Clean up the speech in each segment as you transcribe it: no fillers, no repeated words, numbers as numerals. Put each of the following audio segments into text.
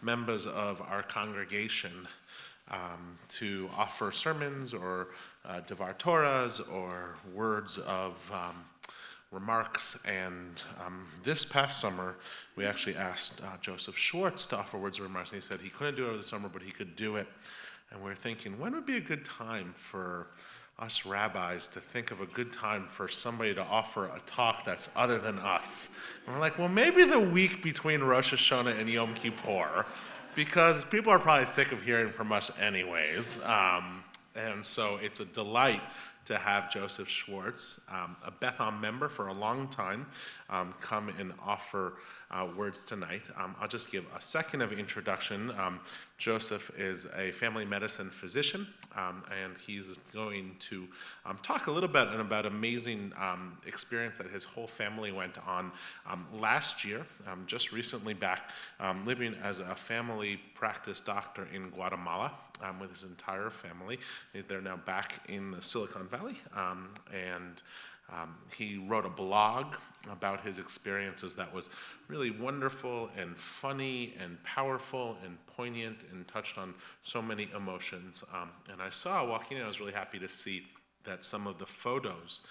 members of our congregation to offer sermons or Devar Torahs or words of remarks. And this past summer, we actually asked Joseph Schwartz to offer words of remarks. And he said he couldn't do it over the summer, but he could do it. And we were thinking, when would be a good time for us rabbis to think of a good time for somebody to offer a talk that's other than us? And we're like, well, maybe the week between Rosh Hashanah and Yom Kippur, because people are probably sick of hearing from us anyways. And so it's a delight to have Joseph Schwartz, a Beth Am member for a long time, come and offer words tonight. I'll just give a second of introduction. Joseph is a family medicine physician, and he's going to talk a little bit about amazing experience that his whole family went on last year, just recently back, living as a family practice doctor in Guatemala with his entire family. They're now back in the Silicon Valley, and he wrote a blog about his experiences that was really wonderful and funny and powerful and poignant and touched on so many emotions. And I saw, walking in, I was really happy to see that some of the photos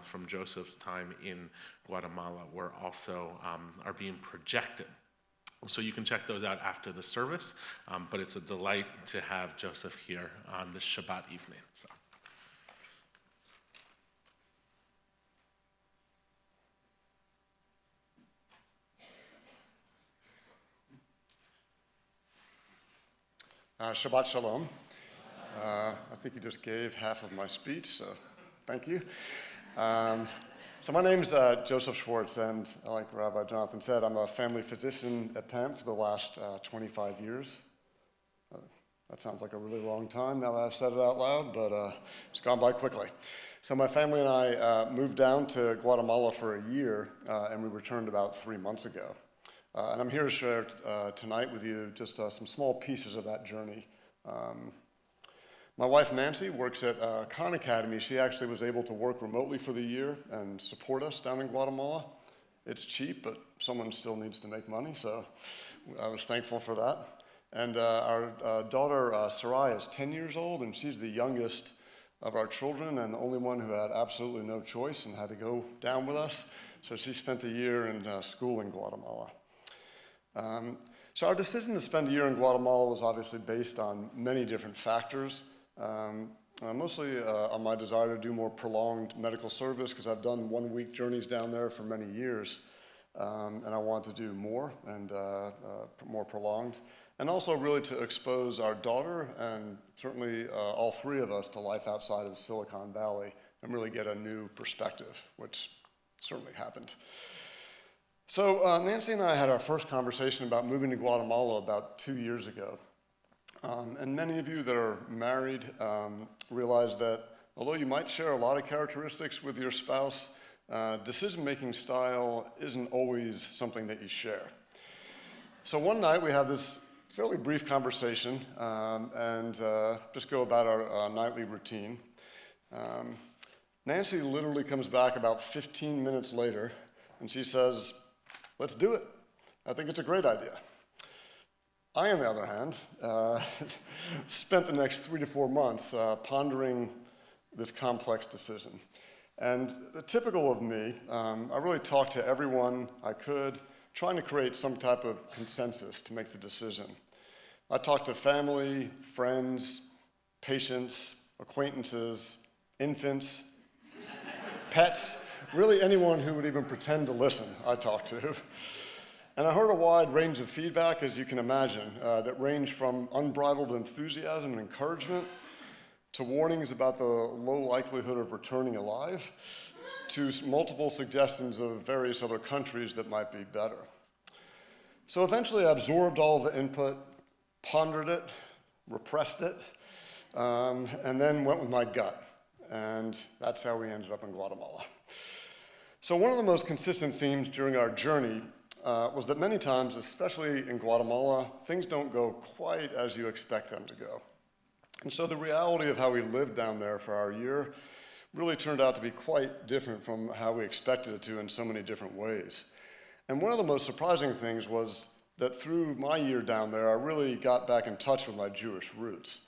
from Joseph's time in Guatemala were also are being projected. So you can check those out after the service, but it's a delight to have Joseph here on this Shabbat evening. So. Shabbat Shalom. I think you just gave half of my speech, so thank you. So my name's Joseph Schwartz, and like Rabbi Jonathan said, I'm a family physician at Penn for the last 25 years. That sounds like a really long time now that I've said it out loud, but it's gone by quickly. So my family and I moved down to Guatemala for a year, and we returned about 3 months ago. And I'm here to share tonight with you just some small pieces of that journey. My wife Nancy works at Khan Academy. She actually was able to work remotely for the year and support us down in Guatemala. It's cheap, but someone still needs to make money, so I was thankful for that. And our daughter Sarai is 10 years old, and she's the youngest of our children and the only one who had absolutely no choice and had to go down with us. So she spent a year in school in Guatemala. So our decision to spend a year in Guatemala was obviously based on many different factors, mostly on my desire to do more prolonged medical service, because I've done 1-week journeys down there for many years, and I want to do more and more prolonged, and also really to expose our daughter and certainly all three of us to life outside of Silicon Valley and really get a new perspective, which certainly happened. So Nancy and I had our first conversation about moving to Guatemala about 2 years ago. And many of you that are married realize that although you might share a lot of characteristics with your spouse, decision-making style isn't always something that you share. So one night we have this fairly brief conversation and just go about our nightly routine. Nancy literally comes back about 15 minutes later and she says, "Let's do it. I think it's a great idea." I, on the other hand, spent the next 3 to 4 months pondering this complex decision. And typical of me, I really talked to everyone I could, trying to create some type of consensus to make the decision. I talked to family, friends, patients, acquaintances, infants, pets, really anyone who would even pretend to listen, I talked to. And I heard a wide range of feedback, as you can imagine, that ranged from unbridled enthusiasm and encouragement to warnings about the low likelihood of returning alive to multiple suggestions of various other countries that might be better. So eventually I absorbed all the input, pondered it, repressed it, and then went with my gut. And that's how we ended up in Guatemala. So one of the most consistent themes during our journey was that many times, especially in Guatemala, things don't go quite as you expect them to go. And so the reality of how we lived down there for our year really turned out to be quite different from how we expected it to in so many different ways. And one of the most surprising things was that through my year down there, I really got back in touch with my Jewish roots.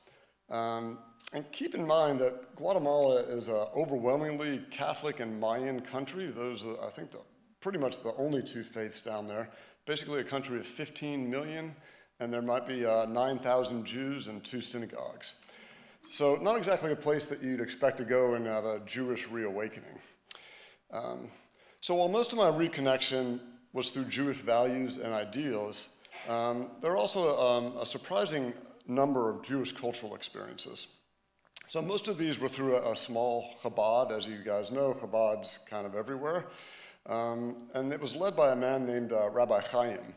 And keep in mind that Guatemala is an overwhelmingly Catholic and Mayan country. Those are, I think, pretty much the only two faiths down there. Basically a country of 15 million, and there might be 9,000 Jews and 2 synagogues. So not exactly a place that you'd expect to go and have a Jewish reawakening. So while most of my reconnection was through Jewish values and ideals, there are also a surprising number of Jewish cultural experiences. So most of these were through a small Chabad. As you guys know, Chabad's kind of everywhere. And it was led by a man named Rabbi Chaim.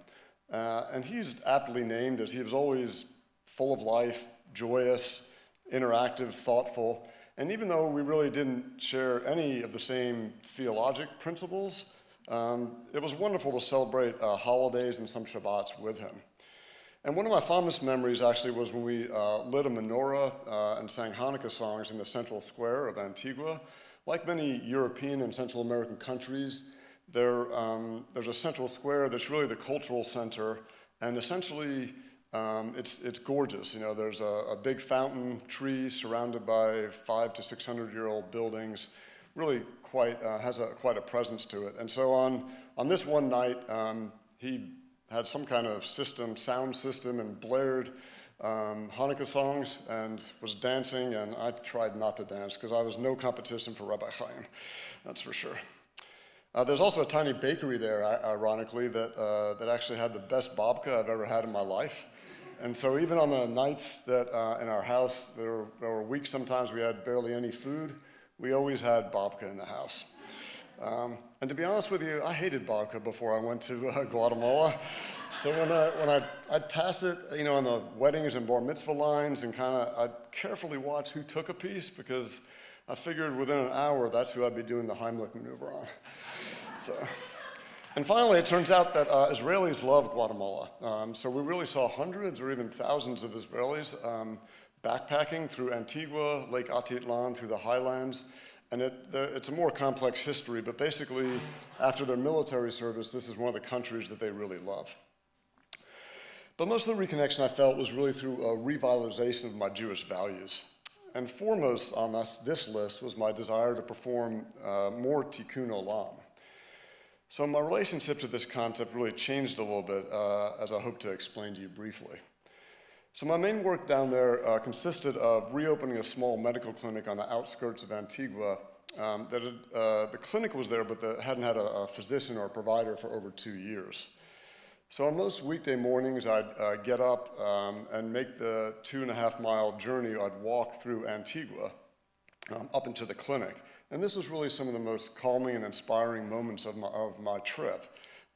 And he's aptly named as he was always full of life, joyous, interactive, thoughtful. And even though we really didn't share any of the same theologic principles, it was wonderful to celebrate holidays and some Shabbats with him. And one of my fondest memories actually was when we lit a menorah and sang Hanukkah songs in the central square of Antigua. Like many European and Central American countries, there's a central square that's really the cultural center, and essentially it's gorgeous. You know, there's a big fountain, trees surrounded by 500 to 600-year-old buildings. Really has quite a presence to it. And so on this one night, he had some kind of sound system, and blared Hanukkah songs and was dancing, and I tried not to dance because I was no competition for Rabbi Chaim, that's for sure. There's also a tiny bakery there, ironically, that actually had the best babka I've ever had in my life. And so even on the nights that in our house, there were weeks sometimes we had barely any food, we always had babka in the house. And to be honest with you, I hated babka before I went to Guatemala. So when I'd pass it, you know, on the weddings and bar mitzvah lines, and I'd carefully watch who took a piece, because I figured within an hour that's who I'd be doing the Heimlich maneuver on. And finally, it turns out that Israelis love Guatemala. So we really saw hundreds or even thousands of Israelis backpacking through Antigua, Lake Atitlan, through the highlands. And it's a more complex history, but basically, after their military service, this is one of the countries that they really love. But most of the reconnection I felt was really through a revitalization of my Jewish values. And foremost on this list was my desire to perform more tikkun olam. So my relationship to this concept really changed a little bit, as I hope to explain to you briefly. So my main work down there consisted of reopening a small medical clinic on the outskirts of Antigua. The clinic was there, but hadn't had a physician or a provider for over 2 years. So on most weekday mornings, I'd get up and make the 2.5-mile journey. I'd walk through Antigua up into the clinic. And this was really some of the most calming and inspiring moments of my trip.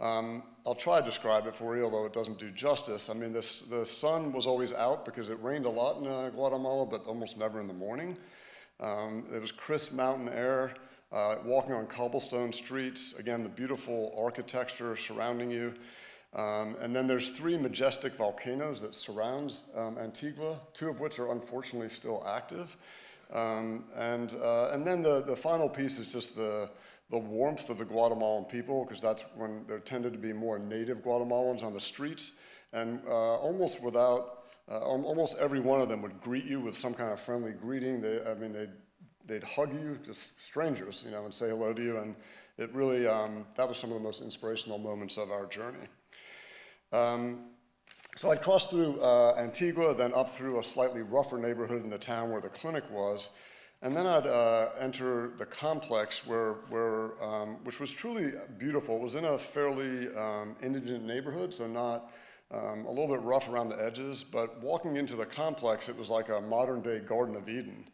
I'll try to describe it for you, although it doesn't do justice. I mean, the sun was always out because it rained a lot in Guatemala, but almost never in the morning. It was crisp mountain air, walking on cobblestone streets. Again, the beautiful architecture surrounding you. And then there's 3 majestic volcanoes that surround Antigua, 2 of which are unfortunately still active. And then the final piece is just the warmth of the Guatemalan people, because that's when there tended to be more native Guatemalans on the streets, and almost every one of them would greet you with some kind of friendly greeting. They'd hug you, just strangers, you know, and say hello to you, and it really, that was some of the most inspirational moments of our journey. So I'd cross through Antigua, then up through a slightly rougher neighborhood in the town where the clinic was, and then I'd enter the complex which was truly beautiful. It was in a fairly indigent neighborhood, so not a little bit rough around the edges, but walking into the complex, it was like a modern-day Garden of Eden.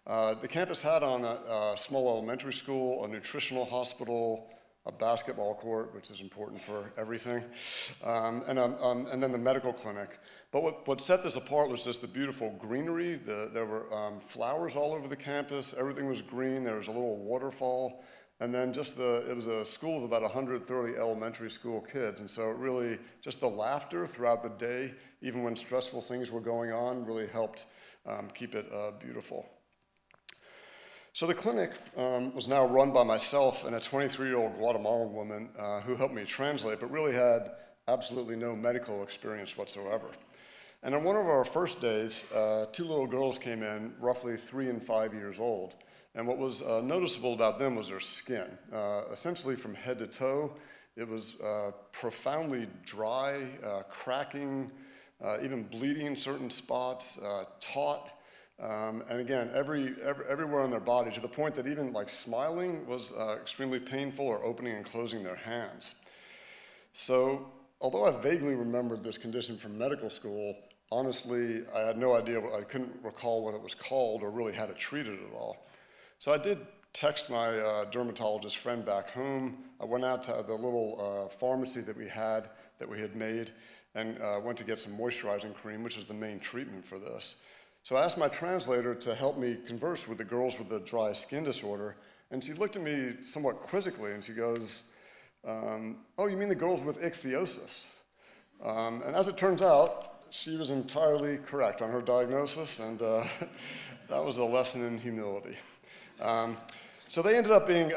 The campus had on a small elementary school, a nutritional hospital, a basketball court, which is important for everything, and then the medical clinic. But what set this apart was just the beautiful greenery. There were flowers all over the campus. Everything was green. There was a little waterfall. And then it was a school of about 130 elementary school kids. And so it really, just the laughter throughout the day, even when stressful things were going on, really helped keep it beautiful. So the clinic was now run by myself and a 23-year-old Guatemalan woman who helped me translate, but really had absolutely no medical experience whatsoever. And on one of our first days, two little girls came in, roughly 3 and 5 years old. And what was noticeable about them was their skin. Essentially from head to toe, it was profoundly dry, cracking, even bleeding in certain spots, taut. And again, everywhere on their body, to the point that even like smiling was extremely painful, or opening and closing their hands. So, although I vaguely remembered this condition from medical school, honestly, I had no idea, I couldn't recall what it was called or really how to treat it at all. So I did text my dermatologist friend back home. I went out to the little pharmacy that we had made, and went to get some moisturizing cream, which is the main treatment for this. So I asked my translator to help me converse with the girls with the dry skin disorder, and she looked at me somewhat quizzically, and she goes, oh, you mean the girls with ichthyosis? And as it turns out, she was entirely correct on her diagnosis, and that was a lesson in humility. So they ended up being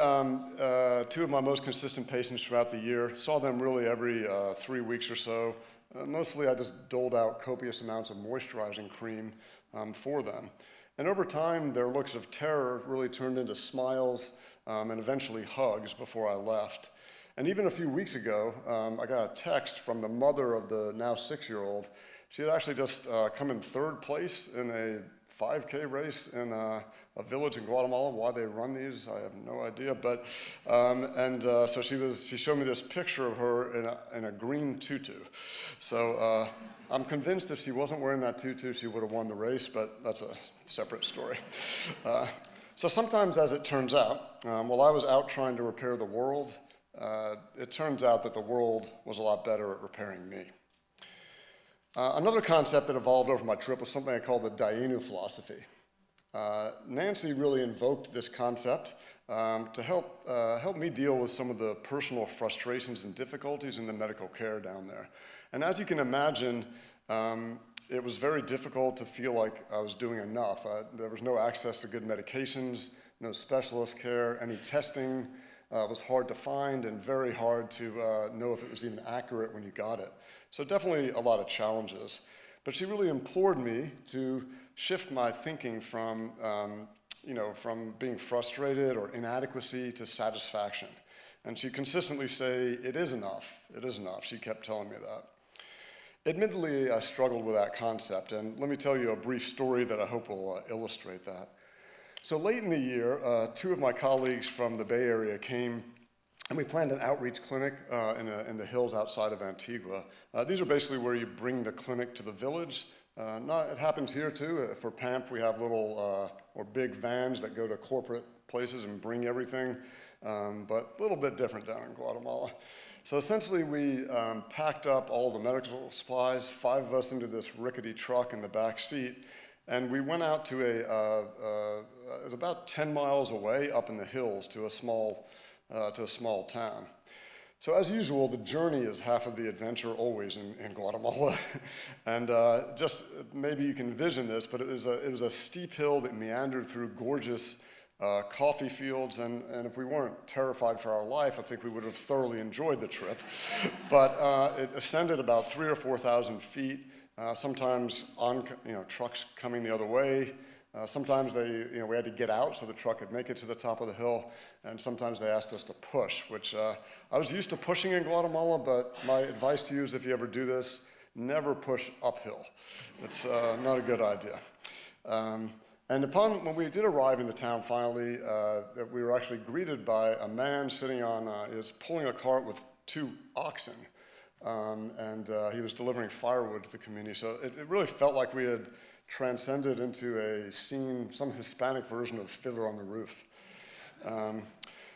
two of my most consistent patients throughout the year. Saw them really every 3 weeks or so. Mostly I just doled out copious amounts of moisturizing cream for them. And over time, their looks of terror really turned into smiles and eventually hugs before I left. And even a few weeks ago, I got a text from the mother of the now 6-year-old. She had actually just come in 3rd place in a 5K race in a village in Guatemala. Why they run these, I have no idea. But so she showed me this picture of her in a green tutu. So I'm convinced if she wasn't wearing that tutu, she would have won the race. But that's a separate story. So sometimes, as it turns out, while I was out trying to repair the world, it turns out that the world was a lot better at repairing me. Another concept that evolved over my trip was something I call the Dayenu philosophy. Nancy really invoked this concept to help me deal with some of the personal frustrations and difficulties in the medical care down there. And as you can imagine, it was very difficult to feel like I was doing enough. There was no access to good medications, no specialist care, any testing was hard to find, and very hard to know if it was even accurate when you got it. So definitely a lot of challenges. But she really implored me to shift my thinking from being frustrated or inadequacy to satisfaction. And she'd consistently say, it is enough, it is enough. She kept telling me that. Admittedly, I struggled with that concept, and let me tell you a brief story that I hope will illustrate that. So late in the year, 2 of my colleagues from the Bay Area came, and we planned an outreach clinic in the hills outside of Antigua. These are basically where you bring the clinic to the village. It happens here too. For PAMP, we have little or big vans that go to corporate places and bring everything, but a little bit different down in Guatemala. So essentially, we packed up all the medical supplies, 5 of us into this rickety truck in the back seat, and we went out to it was about 10 miles away up in the hills to a small town. So as usual, the journey is half of the adventure always in Guatemala. And just maybe you can envision this, but it was a steep hill that meandered through gorgeous coffee fields, and if we weren't terrified for our life, I think we would have thoroughly enjoyed the trip. But it ascended about 3,000 or 4,000 feet, sometimes on trucks coming the other way. Sometimes we had to get out so the truck could make it to the top of the hill, and sometimes they asked us to push, which I was used to pushing in Guatemala, but my advice to you is if you ever do this, never push uphill. It's not a good idea. And when we did arrive in the town finally, that we were actually greeted by a man sitting pulling a cart with 2 oxen, and he was delivering firewood to the community. So it really felt like we had transcended into a scene, some Hispanic version of Fiddler on the Roof.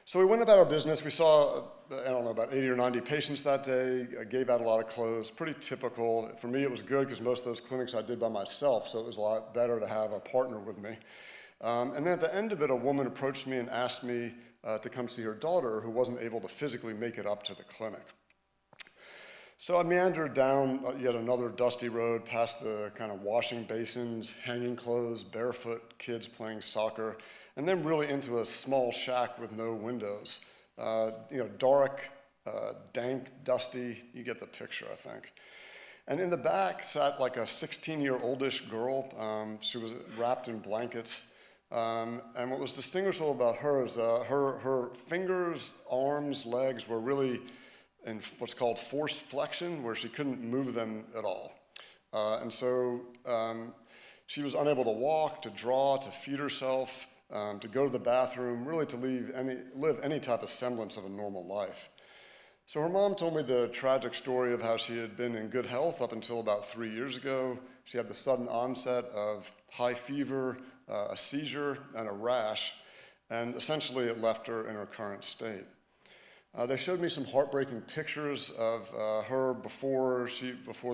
So we went about our business. We saw, about 80 or 90 patients that day. I gave out a lot of clothes, pretty typical. For me, it was good because most of those clinics I did by myself, so it was a lot better to have a partner with me. And then at the end of it, a woman approached me and asked me to come see her daughter, who wasn't able to physically make it up to the clinic. So I meandered down yet another dusty road past the kind of washing basins, hanging clothes, barefoot kids playing soccer, and then really into a small shack with no windows. Dark, dank, dusty. You get the picture, I think. And in the back sat like a 16-year-oldish girl. She was wrapped in blankets. And what was distinguishable about her is her fingers, arms, legs were really in what's called forced flexion, where she couldn't move them at all. And so she was unable to walk, to draw, to feed herself, to go to the bathroom, really to live any type of semblance of a normal life. So her mom told me the tragic story of how she had been in good health up until about 3 years ago. She had the sudden onset of high fever, a seizure, and a rash, and essentially it left her in her current state. They showed me some heartbreaking pictures of her before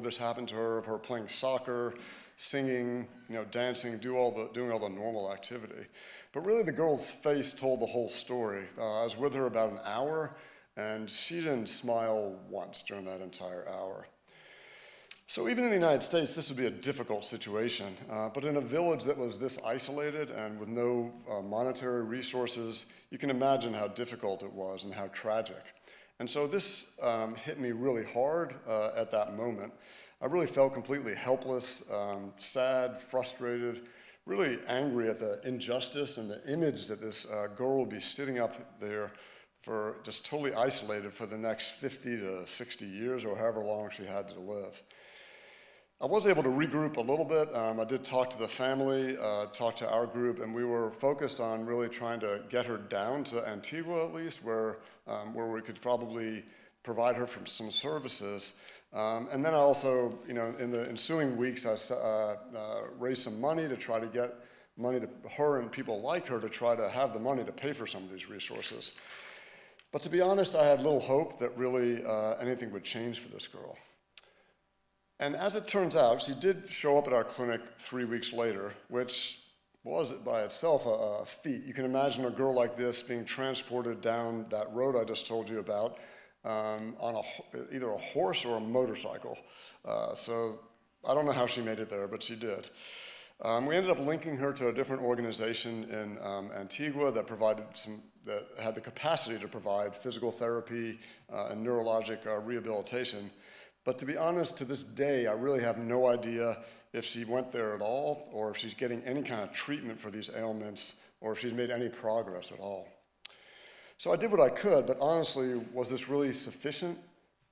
this happened to her, of her playing soccer, singing, dancing, doing all the normal activity. But really the girl's face told the whole story. I was with her about an hour, and she didn't smile once during that entire hour. So even in the United States, this would be a difficult situation. But in a village that was this isolated and with no monetary resources, you can imagine how difficult it was and how tragic. And so this hit me really hard at that moment. I really felt completely helpless, sad, frustrated, really angry at the injustice and the image that this girl would be sitting up there for just totally isolated for the next 50 to 60 years or however long she had to live. I was able to regroup a little bit. I did talk to the family, talk to our group, and we were focused on really trying to get her down to Antigua at least, where we could probably provide her from some services. And then I also, in the ensuing weeks, I raised some money to try to get money to her and people like her to try to have the money to pay for some of these resources. But to be honest, I had little hope that really anything would change for this girl. And as it turns out, she did show up at our clinic 3 weeks later, which was by itself a feat. You can imagine a girl like this being transported down that road I just told you about on either a horse or a motorcycle. So I don't know how she made it there, but she did. We ended up linking her to a different organization in Antigua that had the capacity to provide physical therapy and neurologic rehabilitation. But to be honest, to this day, I really have no idea if she went there at all, or if she's getting any kind of treatment for these ailments, or if she's made any progress at all. So I did what I could, but honestly, was this really sufficient?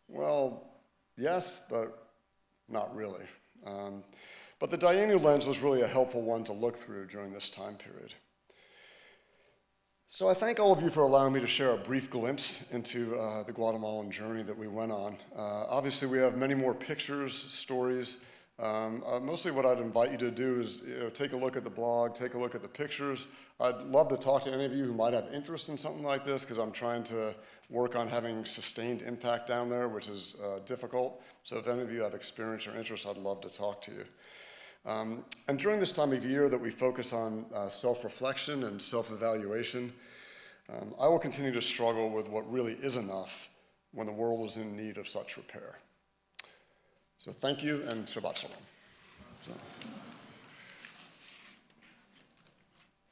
Well, yes, but not really. But the Dayenu lens was really a helpful one to look through during this time period. So I thank all of you for allowing me to share a brief glimpse into the Guatemalan journey that we went on. Obviously, we have many more pictures, stories. Mostly what I'd invite you to do is take a look at the blog, take a look at the pictures. I'd love to talk to any of you who might have interest in something like this, because I'm trying to work on having sustained impact down there, which is difficult. So if any of you have experience or interest, I'd love to talk to you. And during this time of year that we focus on self-reflection and self-evaluation, I will continue to struggle with what really is enough when the world is in need of such repair. So thank you, and Shabbat Shalom.